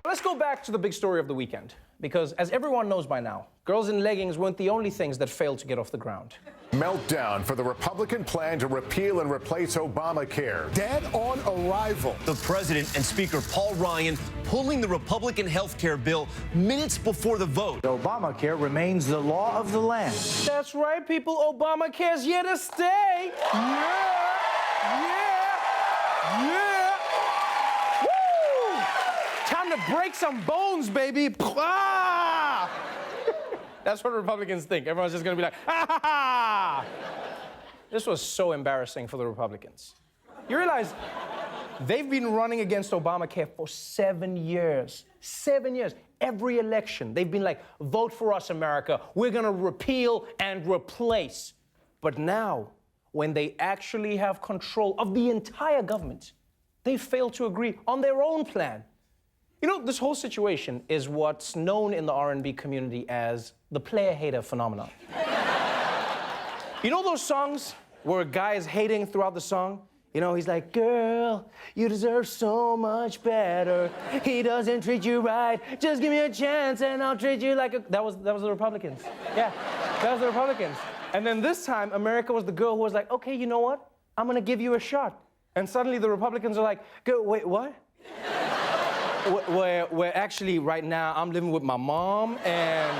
Let's go back to the big story of the weekend, because as everyone knows by now, girls in leggings weren't the only things that failed to get off the ground. Meltdown for the Republican plan to repeal and replace Obamacare. Dead on arrival. The president and Speaker Paul Ryan pulling the Republican health care bill minutes before the vote. Obamacare remains the law of the land. That's right, people. Obamacare's here to stay. Yeah. Woo! Time to break some bones, baby. Ah! That's what Republicans think. Everyone's just gonna be like, ah ha ha! This was so embarrassing for the Republicans. You realize they've been running against Obamacare for 7 years. 7 years. Every election, they've been like, vote for us, America. We're gonna repeal and replace. But now, when they actually have control of the entire government, they fail to agree on their own plan. You know, this whole situation is what's known in the R&B community as the player hater phenomenon. You know those songs where a guy is hating throughout the song? You know, he's like, girl, you deserve so much better. He doesn't treat you right. Just give me a chance and I'll treat you like a... That was the Republicans. Yeah, that was the Republicans. And then this time, America was the girl who was like, okay, you know what? I'm gonna give you a shot. And suddenly the Republicans are like, wait, what? Where actually right now I'm living with my mom and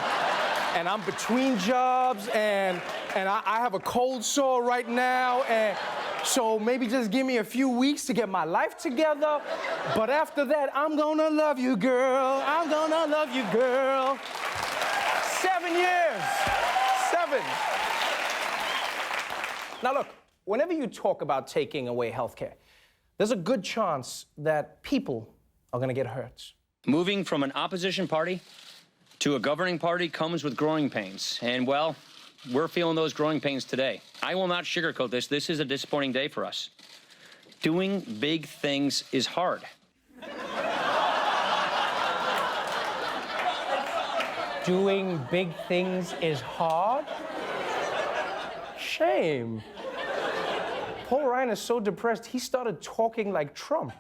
I'm between jobs and I have a cold sore right now, and so maybe just give me a few weeks to get my life together. But after that, I'm gonna love you, girl. I'm gonna love you, girl. 7 years. 7. Now look, whenever you talk about taking away healthcare, there's a good chance that people are gonna get hurt. Moving from an opposition party to a governing party comes with growing pains. And, well, we're feeling those growing pains today. I will not sugarcoat this. This is a disappointing day for us. Doing big things is hard. Doing big things is hard? Shame. Paul Ryan is so depressed, he started talking like Trump.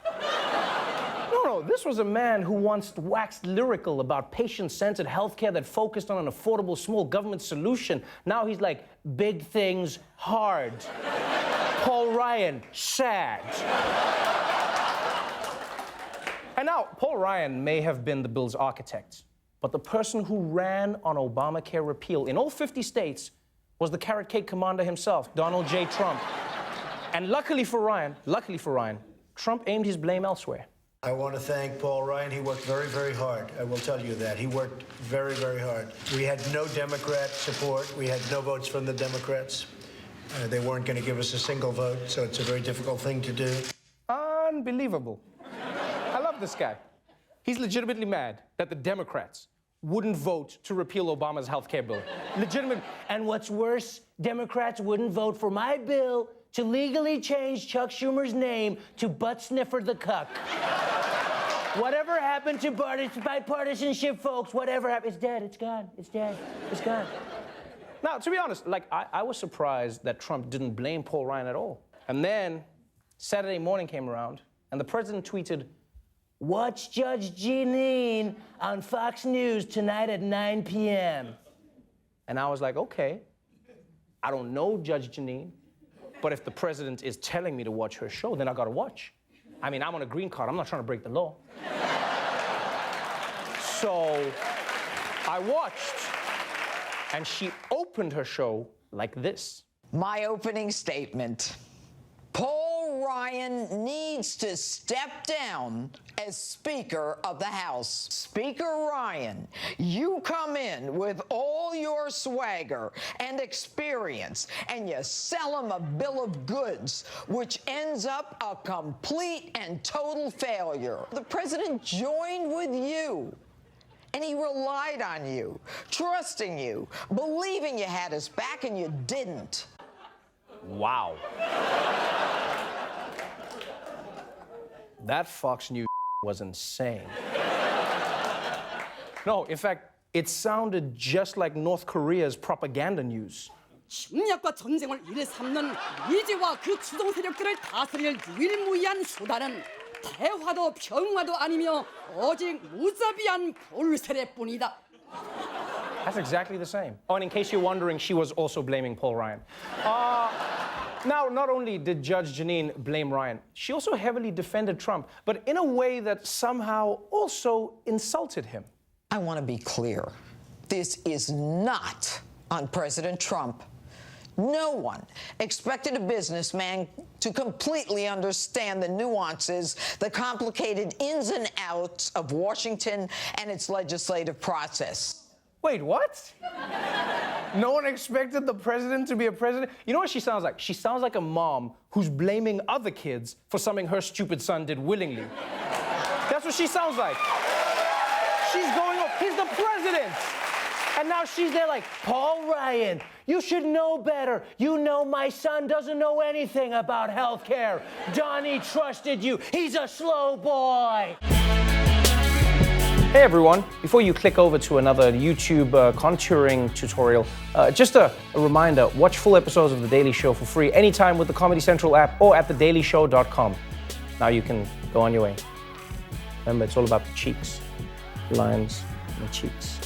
No, this was a man who once waxed lyrical about patient-centered healthcare that focused on an affordable small government solution. Now he's like, big things hard. Paul Ryan, sad. And now, Paul Ryan may have been the bill's architect, but the person who ran on Obamacare repeal in all 50 states was the carrot cake commander himself, Donald J. Trump. And luckily for Ryan, Trump aimed his blame elsewhere. I want to thank Paul Ryan. He worked very, very hard. I will tell you that. He worked very, very hard. We had no Democrat support. We had no votes from the Democrats. They weren't going to give us a single vote, so it's a very difficult thing to do. Unbelievable. I love this guy. He's legitimately mad that the Democrats wouldn't vote to repeal Obama's health care bill. Legitimate. And what's worse, Democrats wouldn't vote for my bill to legally change Chuck Schumer's name to Butt Sniffer the Cuck. Whatever happened to bipartisanship, folks? Whatever happened? It's dead. It's gone. It's dead. It's gone. Now, to be honest, I was surprised that Trump didn't blame Paul Ryan at all. And then Saturday morning came around, and the president tweeted, "Watch Judge Jeanine on Fox News tonight at 9 p.m." And I was like, okay, I don't know Judge Jeanine, but if the president is telling me to watch her show, then I gotta watch. I mean, I'm on a green card. I'm not trying to break the law. So I watched, and she opened her show like this. My opening statement. Paul Ryan needs to step down as Speaker of the House. Speaker Ryan, you come in with all your swagger and experience, and you sell him a bill of goods, which ends up a complete and total failure. The president joined with you, and he relied on you, trusting you, believing you had his back, and you didn't. Wow. That Fox News was insane. No, in fact, it sounded just like North Korea's propaganda news. 침략과 전쟁을 일삼는 미제와 그 추종 세력들을 다스릴 유일무이한 수단은 대화도 평화도 아니며 오직 무자비한 볼세례뿐이다. That's exactly the same. Oh, and in case you're wondering, she was also blaming Paul Ryan. Now, not only did Judge Jeanine blame Ryan, she also heavily defended Trump, but in a way that somehow also insulted him. I want to be clear. This is not on President Trump. No one expected a businessman to completely understand the nuances, the complicated ins and outs of Washington and its legislative process. Wait, what? No one expected the president to be a president? You know what she sounds like? She sounds like a mom who's blaming other kids for something her stupid son did willingly. That's what she sounds like. She's going up, he's the president. And now she's there like, Paul Ryan, you should know better. You know my son doesn't know anything about healthcare. Donnie trusted you. He's a slow boy. Hey everyone, before you click over to another YouTube contouring tutorial, just a reminder, watch full episodes of The Daily Show for free anytime with the Comedy Central app or at thedailyShow.com. Now you can go on your way. Remember, it's all about the cheeks, the lines, and the cheeks.